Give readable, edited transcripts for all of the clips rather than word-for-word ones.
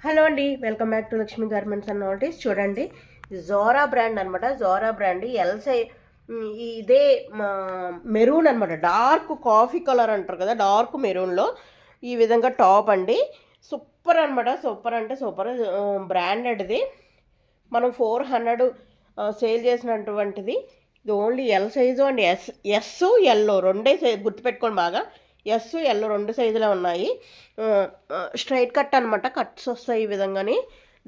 Hello అండి, welcome back to Lakshmi garments and notice. చూడండి, Zora brand అనమాట. జోరా బ్రాండ్ ఎల్సై ఇదే మెరూన్ అనమాట. డార్క్ కాఫీ కలర్ అంటారు కదా, డార్క్ మెరూన్లో ఈ విధంగా టాప్ అండి. సూపర్ అనమాట. సూపర్ అంటే సూపర్. బ్రాండెడ్ది. మనం 400 సేల్ చేసినటువంటిది. ఇది only L size and S ఎల్లో రెండే సైజు గుర్తుపెట్టుకోండి బాగా. ఎస్ ఎల్ రెండు సైజులో ఉన్నాయి. స్ట్రైట్ కట్ అనమాట. కట్స్ వస్తాయి ఈ విధంగాని.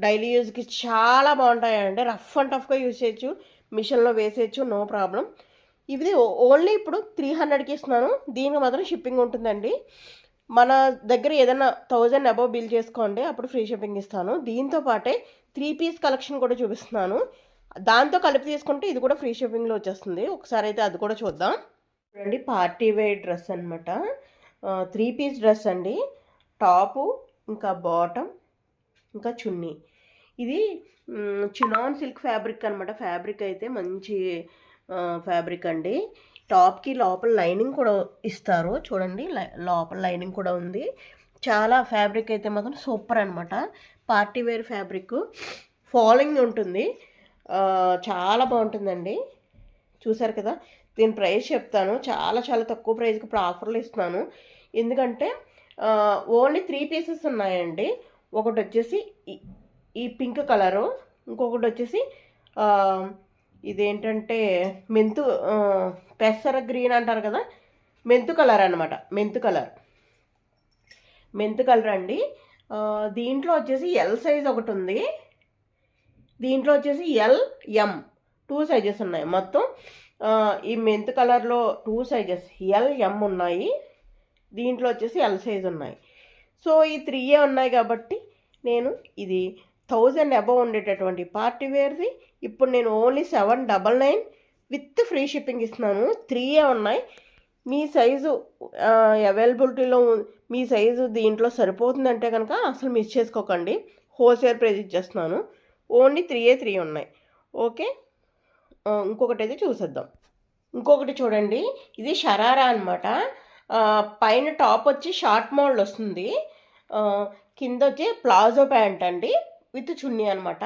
డైలీ యూజ్కి చాలా బాగుంటాయండి. రఫ్ అండ్ టఫ్గా యూజ్ చేయొచ్చు, మిషన్లో వేసేయచ్చు, నో ప్రాబ్లం. ఇది ఓన్లీ ఇప్పుడు 300కి ఇస్తున్నాను. దీనికి మాత్రం షిప్పింగ్ ఉంటుందండి. మన దగ్గర ఏదైనా 1000 అబవ్ బిల్ చేసుకోండి, అప్పుడు ఫ్రీ షిప్పింగ్ ఇస్తాను. దీంతో పాటే 3 పీస్ కలెక్షన్ కూడా చూపిస్తున్నాను. దాంతో కలిపి తీసుకుంటే ఇది కూడా ఫ్రీ షిప్పింగ్లో వచ్చేస్తుంది. ఒకసారి అయితే అది కూడా చూద్దాం. చూడండి, పార్టీ వేర్ డ్రెస్ అనమాట. 3 పీస్ డ్రెస్ అండి. టాపు, ఇంకా బాటమ్, ఇంకా చున్నీ. ఇది చినాన్ సిల్క్ ఫ్యాబ్రిక్ అనమాట. ఫ్యాబ్రిక్ అయితే మంచి ఫ్యాబ్రిక్ అండి. టాప్కి లోపల లైనింగ్ కూడా ఇస్తారు. చూడండి, లోపల లైనింగ్ కూడా ఉంది. చాలా ఫ్యాబ్రిక్ అయితే మాత్రం సూపర్ అనమాట. పార్టీ వేర్ ఫ్యాబ్రిక్, ఫాలింగ్ ఉంటుంది. చాలా బాగుంటుందండి. చూసారు కదా. దీని ప్రైస్ చెప్తాను. చాలా చాలా తక్కువ ప్రైస్కి ఇప్పుడు ఆఫర్లు ఇస్తున్నాను. ఎందుకంటే ఓన్లీ 3 పీసెస్ ఉన్నాయండి. ఒకటి వచ్చేసి ఈ పింక్ కలరు, ఇంకొకటి వచ్చేసి ఇదేంటంటే పెసర గ్రీన్ అంటారు కదా, మెంతు కలర్ అనమాట. మెంతు కలర్ అండి. దీంట్లో వచ్చేసి ఎల్ సైజ్ ఒకటి ఉంది. దీంట్లో వచ్చేసి ఎల్ ఎం 2 సైజెస్ ఉన్నాయి. మొత్తం ఈ మెంత్ కలర్లో 2 సైజెస్ ఎల్ ఎం ఉన్నాయి. దీంట్లో వచ్చేసి ఎల్ సైజ్ ఉన్నాయి. సో ఈ 3 ఉన్నాయి కాబట్టి నేను ఇది 1000 అబవ్ ఉండేటటువంటి పార్టీ వేర్ది ఇప్పుడు నేను ఓన్లీ 799 విత్ ఫ్రీ షిప్పింగ్ ఇస్తున్నాను. 3 ఉన్నాయి. మీ సైజు అవైలబిలిటీలో మీ సైజు దీంట్లో సరిపోతుందంటే కనుక అసలు మిస్ చేసుకోకండి. హోల్సేల్ ప్రైస్ ఇచ్చేస్తున్నాను. ఓన్లీ 3 ఉన్నాయి. ఓకే, ఇంకొకటి అయితే చూసేద్దాం. ఇంకొకటి చూడండి, ఇది షరారా అనమాట. పైన టాప్ వచ్చి షార్ట్ మోడల్ వస్తుంది. కింద వచ్చి ప్లాజో ప్యాంట్ అండి, విత్ చున్నీ అనమాట.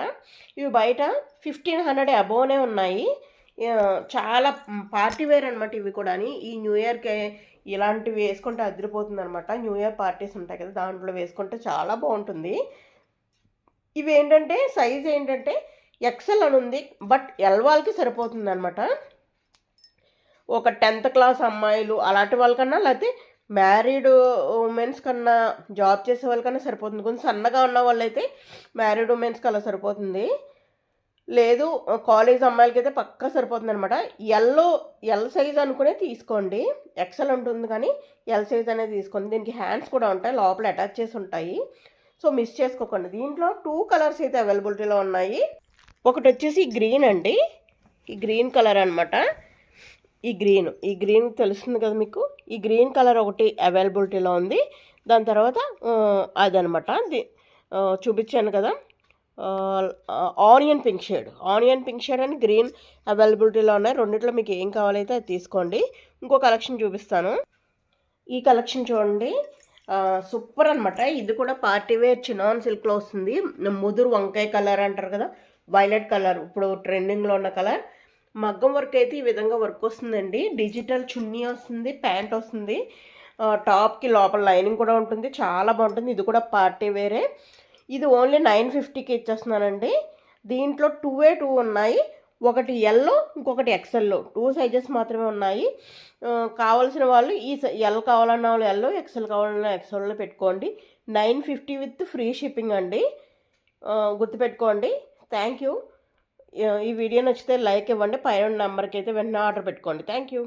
ఇవి బయట 1500 అబోవ్నే ఉన్నాయి. చాలా పార్టీ వేర్ అనమాట ఇవి కూడా. ఈ న్యూ ఇయర్కి ఇలాంటివి వేసుకుంటే అదిరిపోతుంది అనమాట. న్యూ ఇయర్ పార్టీస్ ఉంటాయి కదా, దాంట్లో వేసుకుంటే చాలా బాగుంటుంది. ఇవి ఏంటంటే సైజ్ ఏంటంటే ఎక్సెల్ అని ఉంది, బట్ ఎల్ వాళ్ళకి సరిపోతుంది అనమాట. ఒక 10th క్లాస్ అమ్మాయిలు అలాంటి వాళ్ళకన్నా, లేకపోతే మ్యారీడ్ ఉమెన్స్ కన్నా, జాబ్ చేసే వాళ్ళకన్నా సరిపోతుంది. కొంచెం సన్నగా ఉన్న వాళ్ళైతే మ్యారీడ్ ఉమెన్స్కి అలా సరిపోతుంది. లేదు కాలేజ్ అమ్మాయిలకి అయితే పక్కా సరిపోతుంది అనమాట. ఎల్ సైజ్ అనుకునే తీసుకోండి. ఎక్సెల్ ఉంటుంది కానీ ఎల్ సైజ్ అనేది తీసుకోండి. దీనికి హ్యాండ్స్ కూడా ఉంటాయి, లోపల అటాచ్ చేసి ఉంటాయి. సో మిస్ చేసుకోకండి. దీంట్లో 2 కలర్స్ అయితే అవైలబిలిటీలో ఉన్నాయి. ఒకటి వచ్చేసి గ్రీన్ అండి. ఈ గ్రీన్ కలర్ అనమాట. ఈ గ్రీన్ తెలుస్తుంది కదా మీకు. ఈ గ్రీన్ కలర్ ఒకటి అవైలబిలిటీలో ఉంది. దాని తర్వాత అదనమాట, చూపించాను కదా, ఆనియన్ పింక్ షేడ్ అని గ్రీన్ అవైలబిలిటీలో ఉన్నాయి. రెండిట్లో మీకు ఏం కావాలైతే అది తీసుకోండి. ఇంకో కలెక్షన్ చూపిస్తాను. ఈ కలెక్షన్ చూడండి, సూపర్ అనమాట. ఇది కూడా పార్టీ వేర్ చినాన్ సిల్క్లో వస్తుంది. ముదురు వంకాయ కలర్ అంటారు కదా, వైలెట్ కలర్ ఇప్పుడు ట్రెండింగ్లో ఉన్న కలర్. మగ్గం వర్క్ అయితే ఈ విధంగా వర్క్ వస్తుందండి. డిజిటల్ చున్నీ వస్తుంది, ప్యాంట్ వస్తుంది. టాప్కి లోపల లైనింగ్ కూడా ఉంటుంది. చాలా బాగుంటుంది. ఇది కూడా పార్టీ వేరే. ఇది ఓన్లీ 950కి ఇచ్చేస్తున్నానండి. దీంట్లో 2 ఉన్నాయి. ఒకటి ఎల్లో, ఇంకొకటి ఎక్సెల్లో. 2 సైజెస్ మాత్రమే ఉన్నాయి. కావాల్సిన వాళ్ళు ఎల్ కావాలన్న వాళ్ళు ఎల్లో, ఎక్సెల్ కావాలన్న ఎక్సెల్లో పెట్టుకోండి. 950 విత్ ఫ్రీ షిప్పింగ్ అండి, గుర్తుపెట్టుకోండి. Thank you. ఈ వీడియో నచ్చితే లైక్ ఇవ్వండి. పైన నెంబర్కి అయితే వెంటనే ఆర్డర్ పెట్టుకోండి. Thank you.